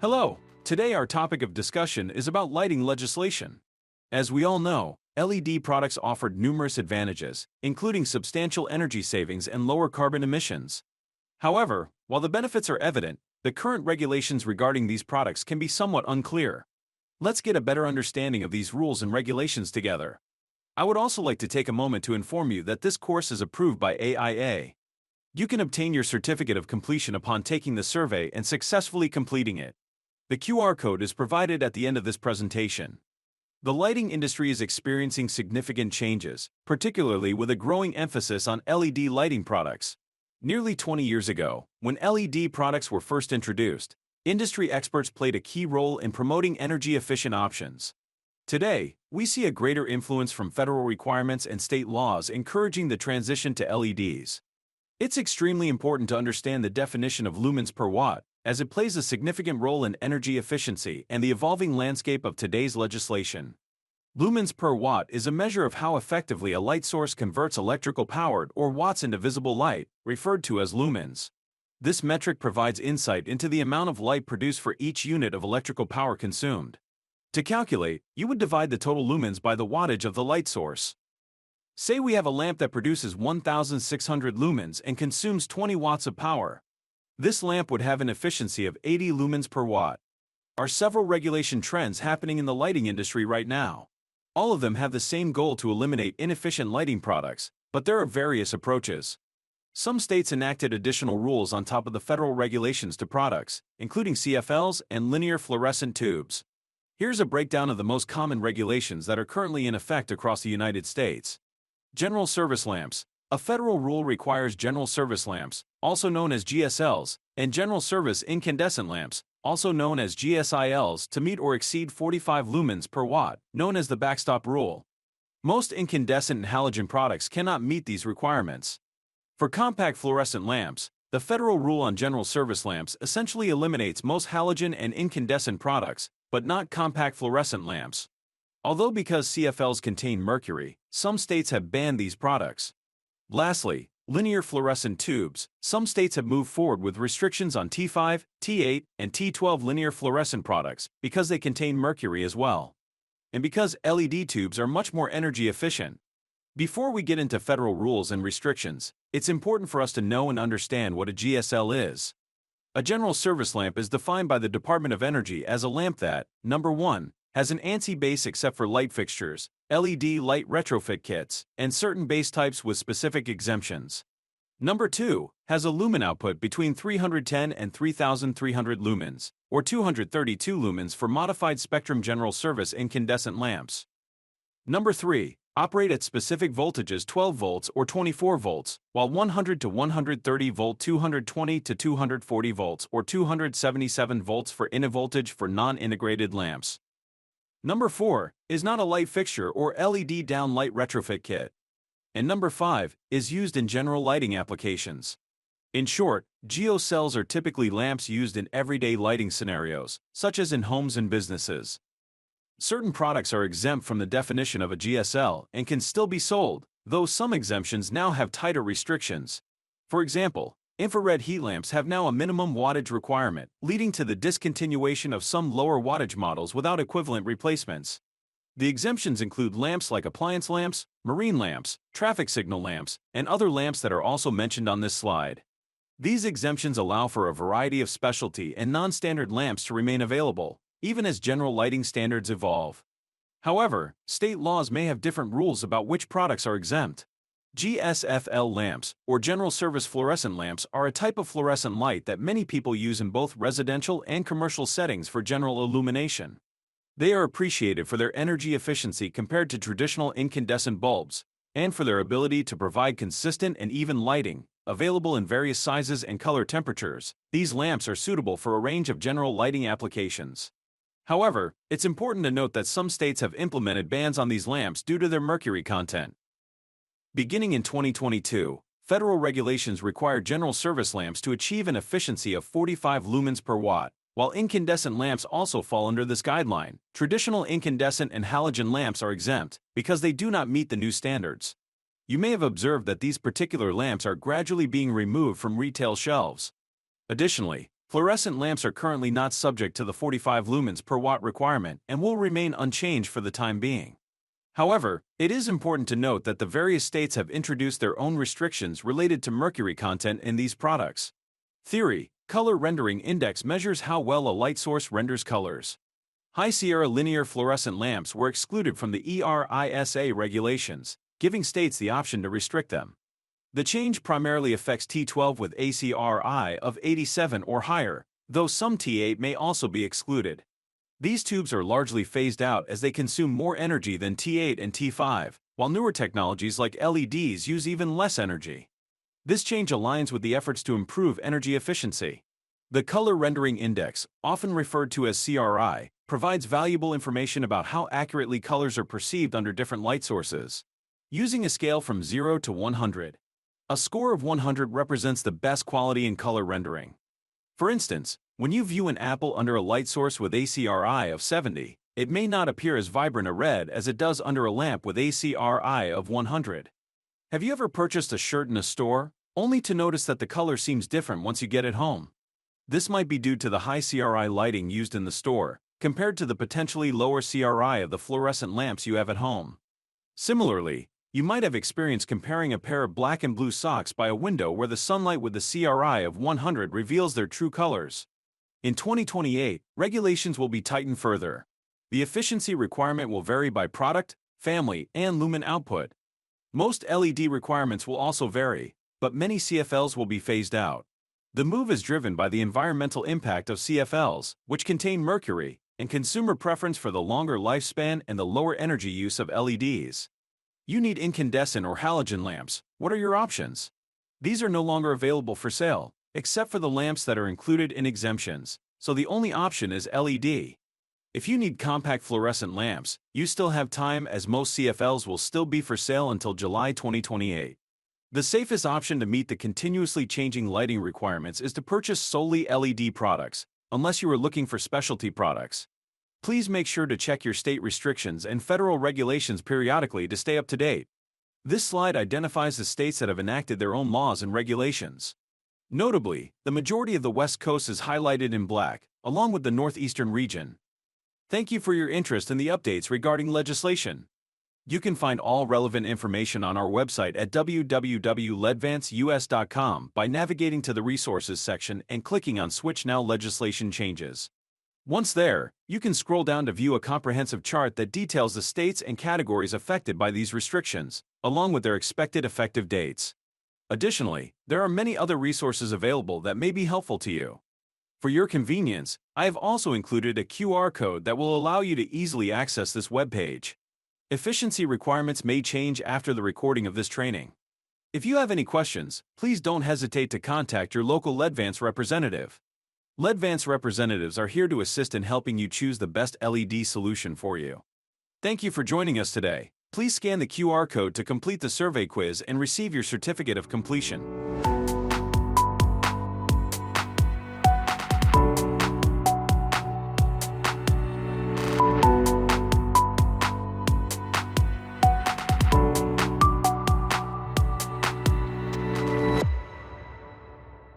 Hello, today our topic of discussion is about lighting legislation. As we all know, LED products offered numerous advantages, including substantial energy savings and lower carbon emissions. However, while the benefits are evident, the current regulations regarding these products can be somewhat unclear. Let's get a better understanding of these rules and regulations together. I would also like to take a moment to inform you that this course is approved by AIA. You can obtain your certificate of completion upon taking the survey and successfully completing it. The QR code is provided at the end of this presentation. The lighting industry is experiencing significant changes, particularly with a growing emphasis on LED lighting products. Nearly 20 years ago, when LED products were first introduced, industry experts played a key role in promoting energy-efficient options. Today, we see a greater influence from federal requirements and state laws encouraging the transition to LEDs. It's extremely important to understand the definition of lumens per watt, as it plays a significant role in energy efficiency and the evolving landscape of today's legislation. Lumens per watt is a measure of how effectively a light source converts electrical power or watts into visible light, referred to as lumens. This metric provides insight into the amount of light produced for each unit of electrical power consumed. To calculate, you would divide the total lumens by the wattage of the light source. Say we have a lamp that produces 1,600 lumens and consumes 20 watts of power. This lamp would have an efficiency of 80 lumens per watt. There are several regulation trends happening in the lighting industry right now. All of them have the same goal to eliminate inefficient lighting products, but there are various approaches. Some states enacted additional rules on top of the federal regulations to products, including CFLs and linear fluorescent tubes. Here's a breakdown of the most common regulations that are currently in effect across the United States. General service lamps. A federal rule requires general service lamps, also known as GSLs, and general service incandescent lamps, also known as GSILs, to meet or exceed 45 lumens per watt, known as the backstop rule. Most incandescent and halogen products cannot meet these requirements. For compact fluorescent lamps, the federal rule on general service lamps essentially eliminates most halogen and incandescent products, but not compact fluorescent lamps. Although because CFLs contain mercury, some states have banned these products. Lastly, linear fluorescent tubes. Some states have moved forward with restrictions on T5, T8, and T12 linear fluorescent products because they contain mercury as well. And because LED tubes are much more energy efficient. Before we get into federal rules and restrictions, it's important for us to know and understand what a GSL is. A general service lamp is defined by the Department of Energy as a lamp that, number 1, has an ANSI base except for light fixtures, LED light retrofit kits, and certain base types with specific exemptions. Number 2, has a lumen output between 310 and 3,300 lumens, or 232 lumens for modified spectrum general service incandescent lamps. Number 3, operate at specific voltages 12 volts or 24 volts, while 100 to 130 volt 220 to 240 volts or 277 volts for in voltage for non-integrated lamps. Number 4 is not a light fixture or LED down light retrofit kit. And number 5 is used in general lighting applications. In short, GSLs are typically lamps used in everyday lighting scenarios, such as in homes and businesses. Certain products are exempt from the definition of a GSL and can still be sold, though some exemptions now have tighter restrictions. For example, infrared heat lamps have now a minimum wattage requirement, leading to the discontinuation of some lower wattage models without equivalent replacements. The exemptions include lamps like appliance lamps, marine lamps, traffic signal lamps, and other lamps that are also mentioned on this slide. These exemptions allow for a variety of specialty and non-standard lamps to remain available, even as general lighting standards evolve. However, state laws may have different rules about which products are exempt. GSFL lamps, or general service fluorescent lamps, are a type of fluorescent light that many people use in both residential and commercial settings for general illumination. They are appreciated for their energy efficiency compared to traditional incandescent bulbs, and for their ability to provide consistent and even lighting. Available in various sizes and color temperatures, these lamps are suitable for a range of general lighting applications. However, it's important to note that some states have implemented bans on these lamps due to their mercury content. Beginning in 2022, federal regulations require general service lamps to achieve an efficiency of 45 lumens per watt, while incandescent lamps also fall under this guideline. Traditional incandescent and halogen lamps are exempt because they do not meet the new standards. You may have observed that these particular lamps are gradually being removed from retail shelves. Additionally, Fluorescent lamps are currently not subject to the 45 lumens per watt requirement and will remain unchanged for the time being. However, it is important to note that the various states have introduced their own restrictions related to mercury content in these products. Theory: Color Rendering Index measures how well a light source renders colors. High Sierra linear fluorescent lamps were excluded from the ERISA regulations, giving states the option to restrict them. The change primarily affects T12 with ACRI of 87 or higher, though some T8 may also be excluded. These tubes are largely phased out as they consume more energy than T8 and T5, while newer technologies like LEDs use even less energy. This change aligns with the efforts to improve energy efficiency. The Color Rendering Index, often referred to as CRI, provides valuable information about how accurately colors are perceived under different light sources. Using a scale from 0 to 100, a score of 100 represents the best quality in color rendering. For instance, when you view an apple under a light source with ACRI of 70, it may not appear as vibrant a red as it does under a lamp with ACRI of 100. Have you ever purchased a shirt in a store, only to notice that the color seems different once you get it home? This might be due to the high CRI lighting used in the store, compared to the potentially lower CRI of the fluorescent lamps you have at home. Similarly, you might have experienced comparing a pair of black and blue socks by a window where the sunlight with the CRI of 100 reveals their true colors. In 2028, regulations will be tightened further. The efficiency requirement will vary by product, family, and lumen output. Most LED requirements will also vary, but many CFLs will be phased out. The move is driven by the environmental impact of CFLs, which contain mercury, and consumer preference for the longer lifespan and the lower energy use of LEDs. You need incandescent or halogen lamps. What are your options? These are no longer available for sale, except for the lamps that are included in exemptions, so the only option is LED. If you need compact fluorescent lamps, you still have time as most CFLs will still be for sale until July 2028. The safest option to meet the continuously changing lighting requirements is to purchase solely LED products, unless you are looking for specialty products. Please make sure to check your state restrictions and federal regulations periodically to stay up to date. This slide identifies the states that have enacted their own laws and regulations. Notably, the majority of the West Coast is highlighted in black, along with the Northeastern region. Thank you for your interest in the updates regarding legislation. You can find all relevant information on our website at www.ledvanceus.com by navigating to the Resources section and clicking on Switch Now Legislation Changes. Once there, you can scroll down to view a comprehensive chart that details the states and categories affected by these restrictions, along with their expected effective dates. Additionally, there are many other resources available that may be helpful to you. For your convenience, I have also included a QR code that will allow you to easily access this webpage. Efficiency requirements may change after the recording of this training. If you have any questions, please don't hesitate to contact your local LEDVANCE representative. LEDVANCE representatives are here to assist in helping you choose the best LED solution for you. Thank you for joining us today. Please scan the QR code to complete the survey quiz and receive your certificate of completion.